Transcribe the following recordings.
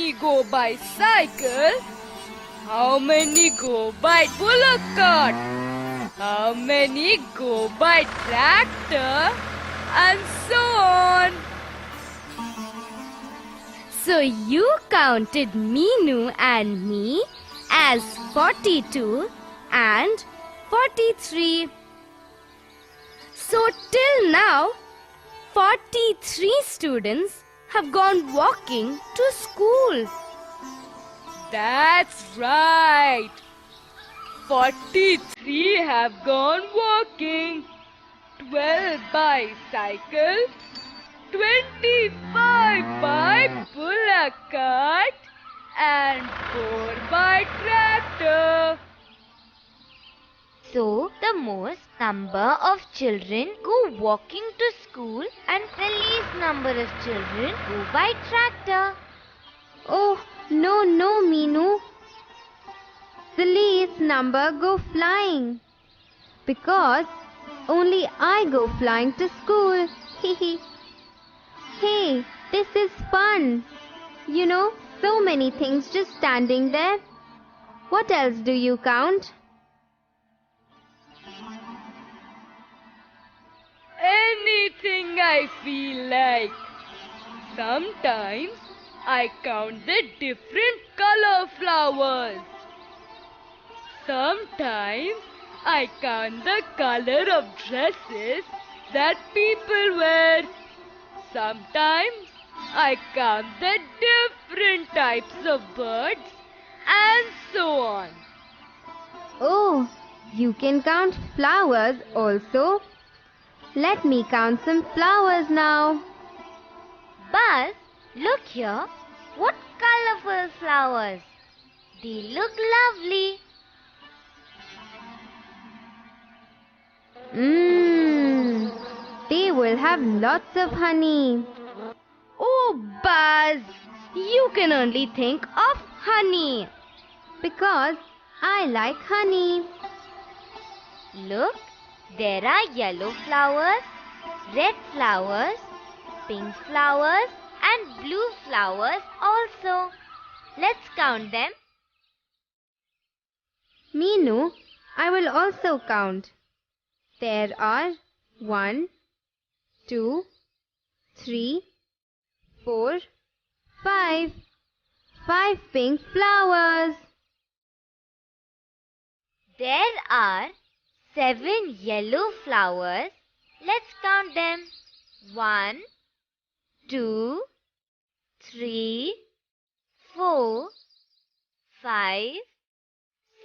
many go by cycle? How many go by bullock cart? How many go by tractor? And so on. So you counted Meenu and me as 42 and 43. So till now, 43 students have gone walking to school. That's right. 43 have gone walking, 12 by cycle, 25 by bullock cart, and 4 by tractor. So, the most number of children go walking to school and the least number of children go by tractor. Oh, no, Meenu. The least number go flying. Because only I go flying to school. Hey, this is fun. You know, so many things just standing there. What else do you count? Anything I feel like. Sometimes I count the different color flowers. Sometimes I count the color of dresses that people wear. Sometimes I count the different types of birds and so on. Oh, you can count flowers also. Let me count some flowers now. Buzz, look here. What colorful flowers. They look lovely. They will have lots of honey. Oh, Buzz, you can only think of honey. Because I like honey. Look, there are yellow flowers, red flowers, pink flowers and blue flowers also. Let's count them. Meenu, I will also count. There are 1, 2, 3, 4, 5. 5 pink flowers. There are 7 yellow flowers. Let's count them. 1, 2, 3, 4, 5,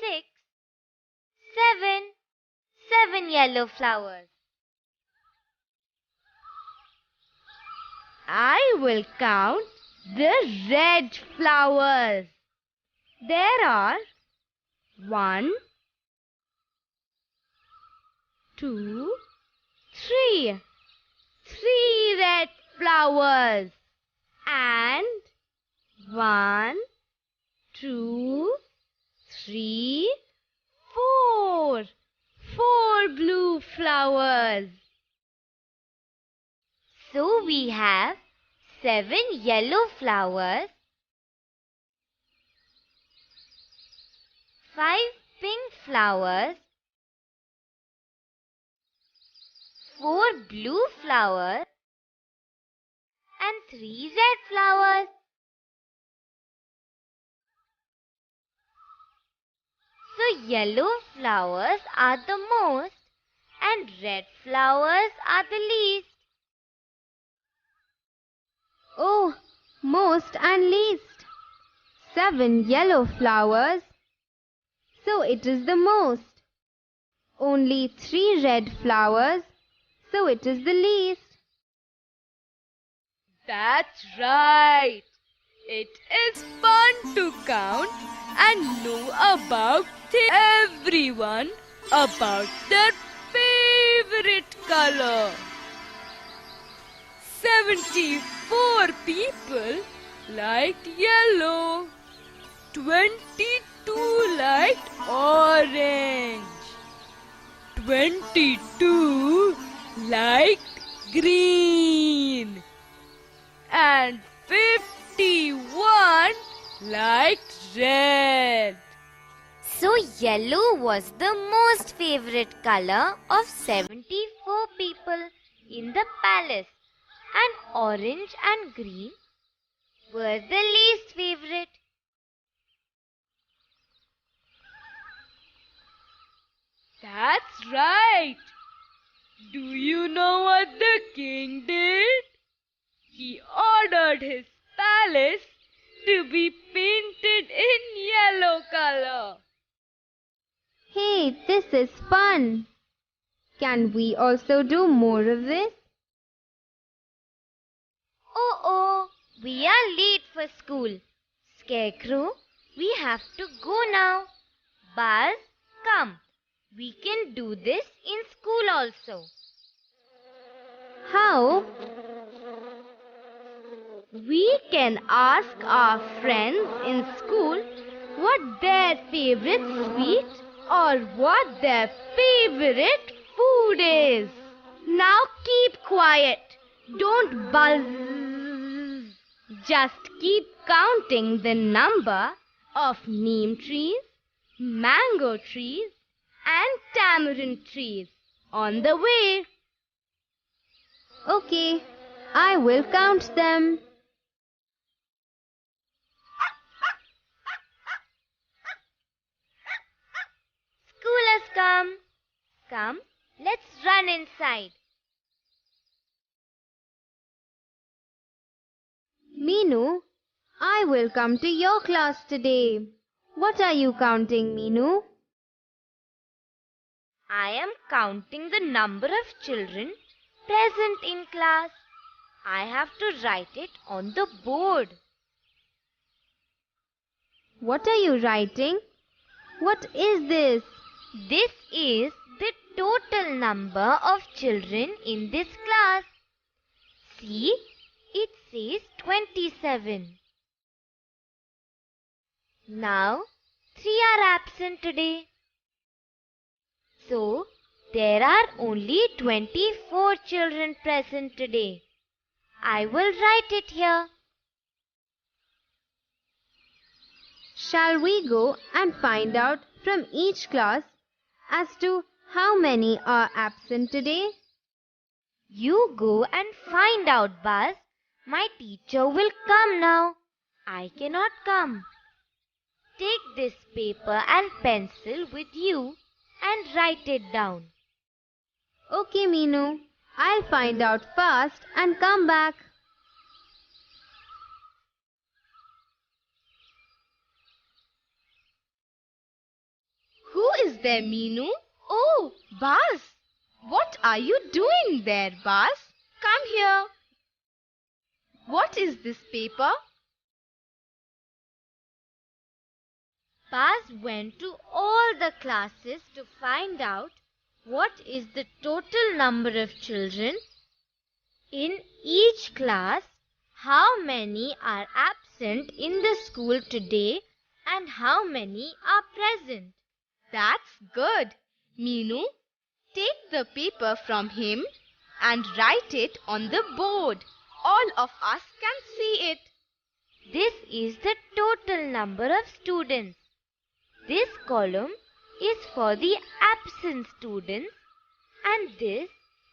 6, 7. 7 yellow flowers. I will count the red flowers. There are 1, 2, 3. 3 red flowers. And 1, 2, 3, 4. 4 blue flowers. So we have 7 yellow flowers, 5 pink flowers, 4 blue flowers and 3 red flowers. So yellow flowers are the most and red flowers are the least. Oh, most and least. 7 yellow flowers. So it is the most. Only 3 red flowers. So it is the least. That's right. It is fun to count and know about everyone about their favorite color. 74 people liked yellow, 22 liked orange, 22 liked green, and 51 liked red. So yellow was the most favorite color of 74 people in the palace, and orange and green were the least favorite. That's right. Do you know what the king did? He ordered his palace to be painted in yellow color. Hey, this is fun. Can we also do more of this? Oh, we are late for school. Scarecrow, we have to go now. Buzz, come. We can do this in school also. How? We can ask our friends in school what their favorite sweet or what their favorite food is. Now keep quiet. Don't buzz. Just keep counting the number of neem trees, mango trees, and tamarind trees on the way. Okay, I will count them. School has come. Come, let's run inside. Meenu, I will come to your class today. What are you counting, Meenu? I am counting the number of children present in class. I have to write it on the board. What are you writing? What is this? This is the total number of children in this class. See, it says 27. Now, 3 are absent today. So, there are only 24 children present today. I will write it here. Shall we go and find out from each class as to how many are absent today? You go and find out, Buzz. My teacher will come now. I cannot come. Take this paper and pencil with you and write it down. Okay, Meenu. I'll find out fast and come back. Who is there, Meenu? Oh, Buzz. What are you doing there, Buzz? Come here. What is this paper? Buzz went to all the classes to find out what is the total number of children in each class, how many are absent in the school today, and how many are present. That's good. Meenu, take the paper from him and write it on the board. All of us can see it. This is the total number of students. This column is for the absent students and this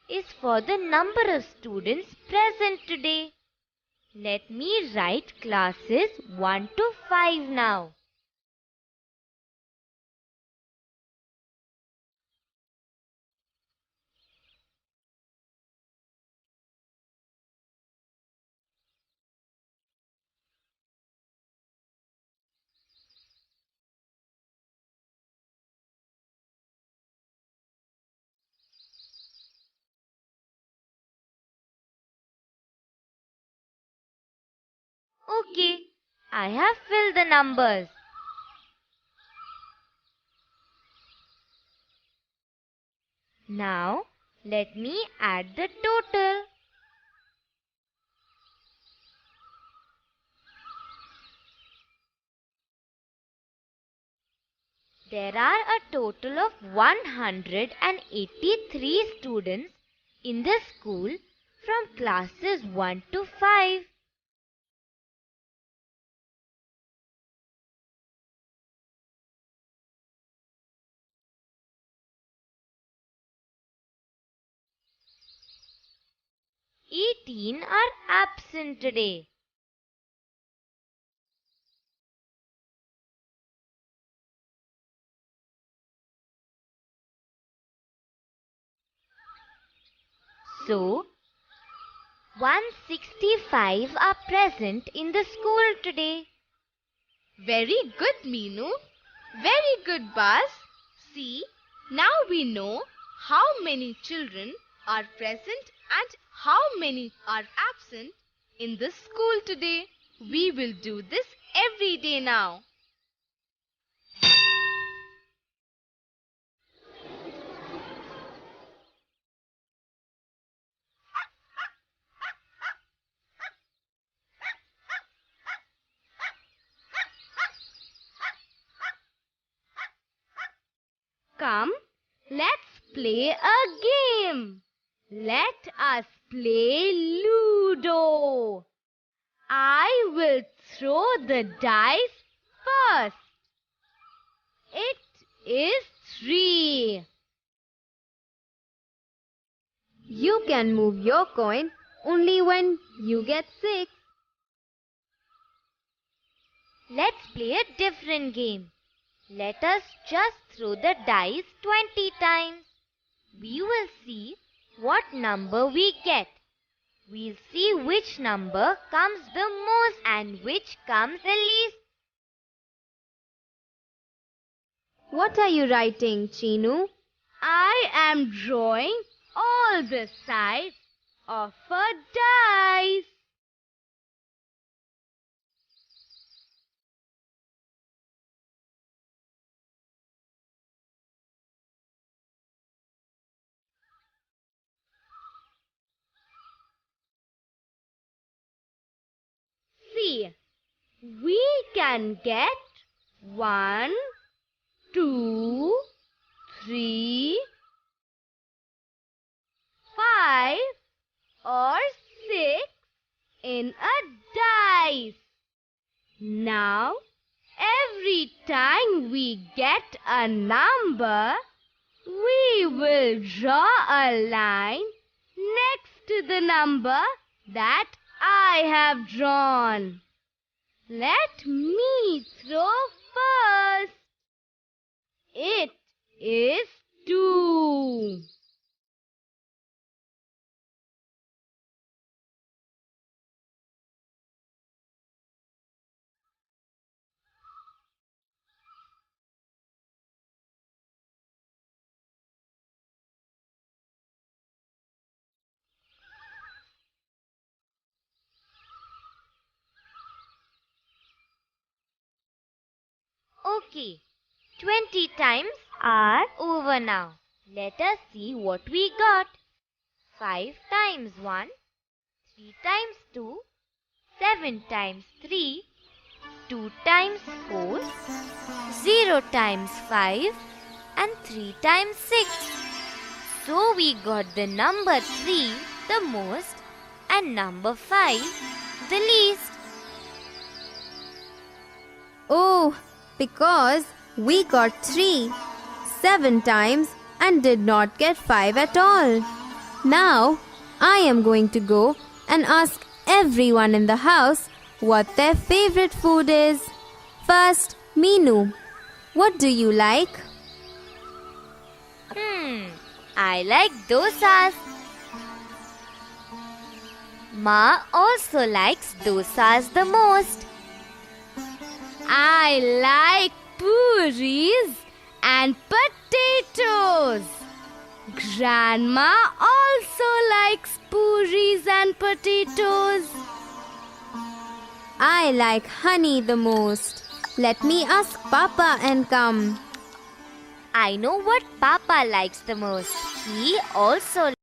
is for the number of students present today. Let me write classes 1 to 5 now. Okay, I have filled the numbers. Now, let me add the total. There are a total of 183 students in the school from classes 1 to 5. 18 are absent today. So, 165 are present in the school today. Very good, Meenu. Very good, Bas. See, now we know how many children are present and how many are absent in the school today. We will do this every day now. Come, let's play a game. Let us play Ludo. I will throw the dice first. It is 3. You can move your coin only when you get 6. Let's play a different game. Let us just throw the dice 20 times. We will see what number we get. We'll see which number comes the most and which comes the least. What are you writing, Chinu? I am drawing all the sides of a dice. See, we can get 1, 2, 3, 5 or 6 in a dice. Now, every time we get a number, we will draw a line next to the number that I have drawn. Let me throw first. It is 2. Okay, 20 times are over now. Let us see what we got. 5 times 1, 3 times 2, 7 times 3, 2 times 4, 0 times 5 and 3 times 6. So we got the number 3 the most and number 5 the least. Oh, because we got 3 7 times and did not get 5 at all. Now, I am going to go and ask everyone in the house what their favorite food is. First, Meenu, what do you like? I like dosas. Ma also likes dosas the most. I like puris and potatoes. Grandma also likes puris and potatoes. I like honey the most. Let me ask Papa and come. I know what Papa likes the most. He also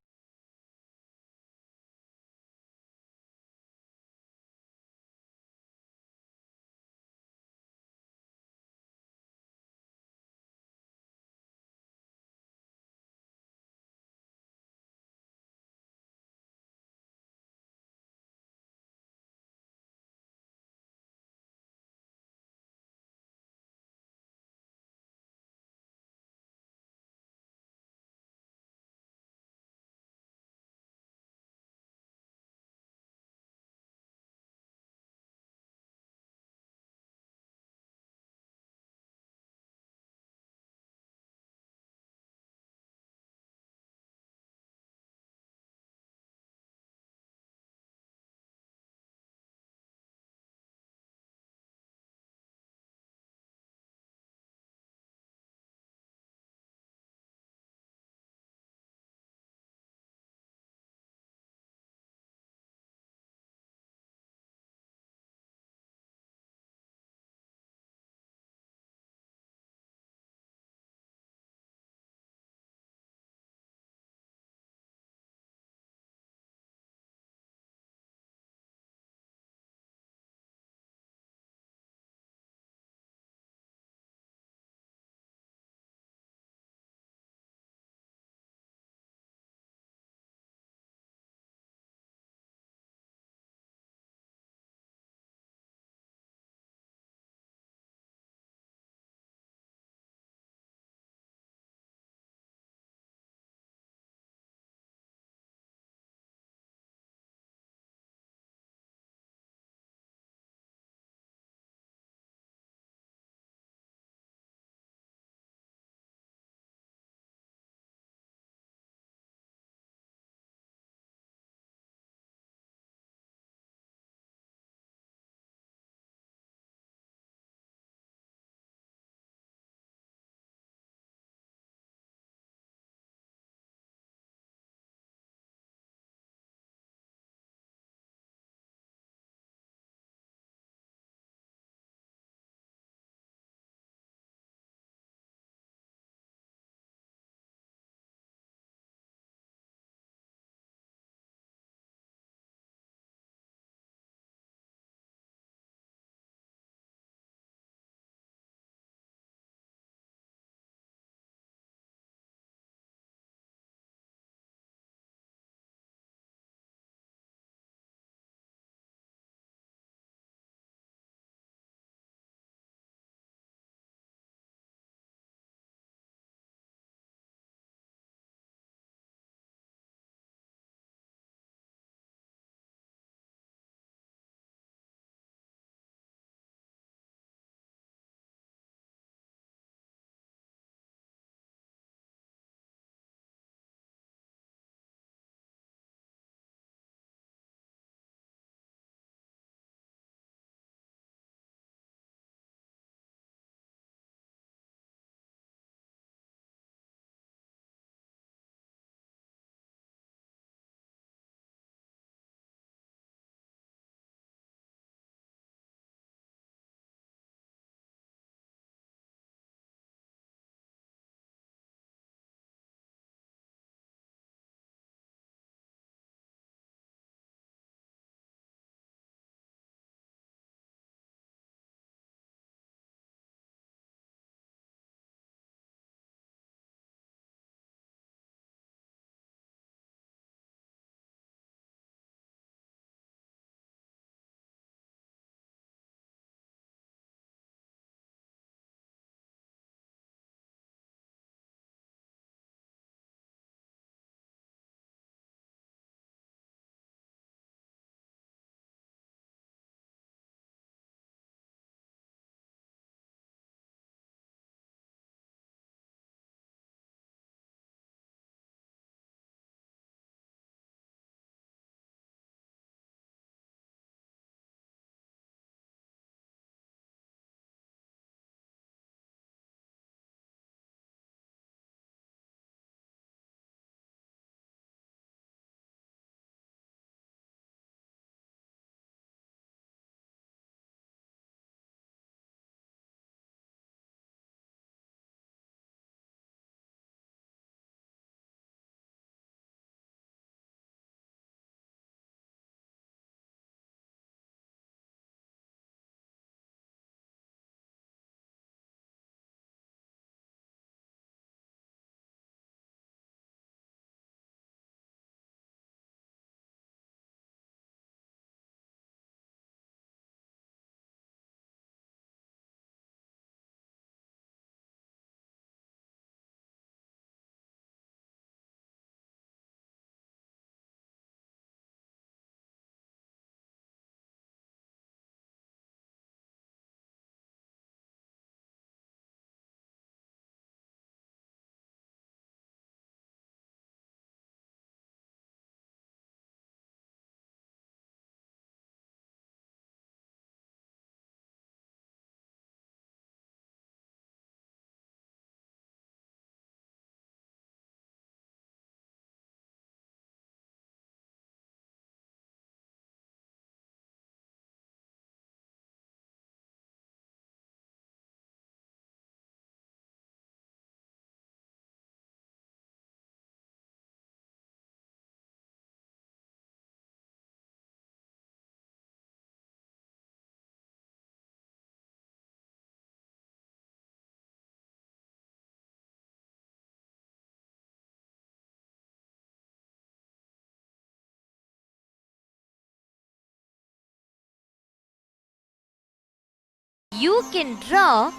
You can draw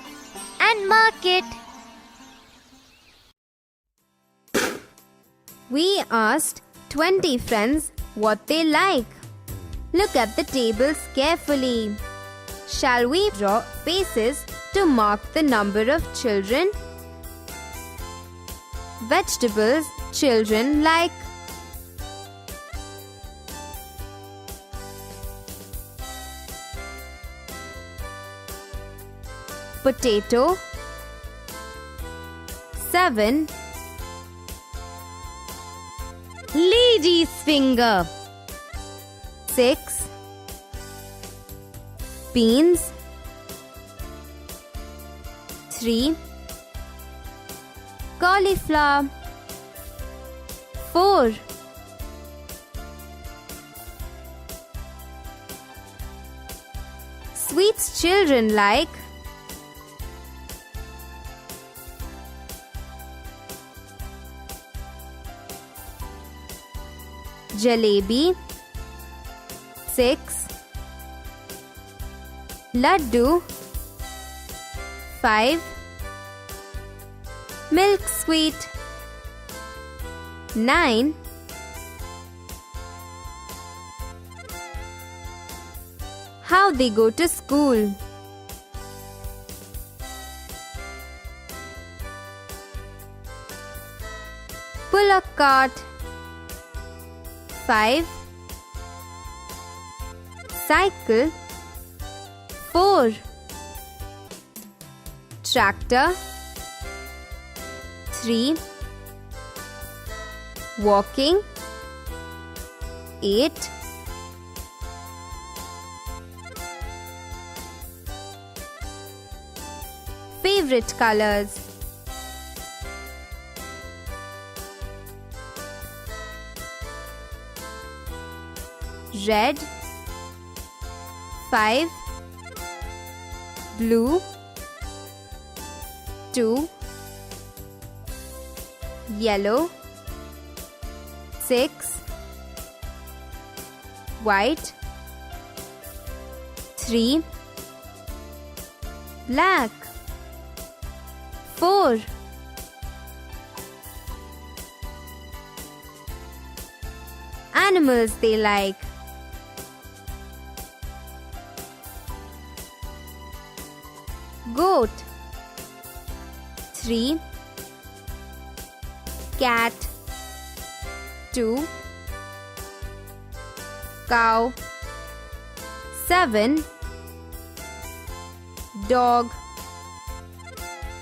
and mark it. We asked 20 friends what they like. Look at the tables carefully. Shall we draw faces to mark the number of children? Vegetables children like. Potato 7. Lady's finger. 6. Beans 3. Cauliflower 4. Sweets children like. Jalebi 6. Laddu 5. Milk sweet 9. How they go to school. Pull a cart 5. Cycle 4. Tractor 3. Walking 8. Favorite colors. Red 5. Blue 2. Yellow 6. White 3. Black 4. Animals they like. Goat 3. Cat 2. Cow 7. Dog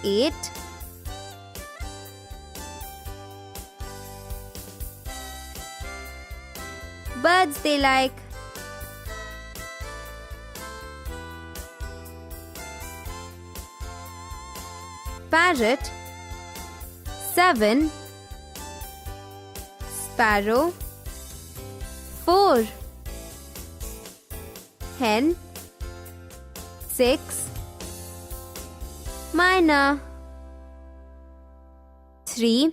8. Birds they like. Parrot 7. Sparrow 4. Hen 6. Myna 3.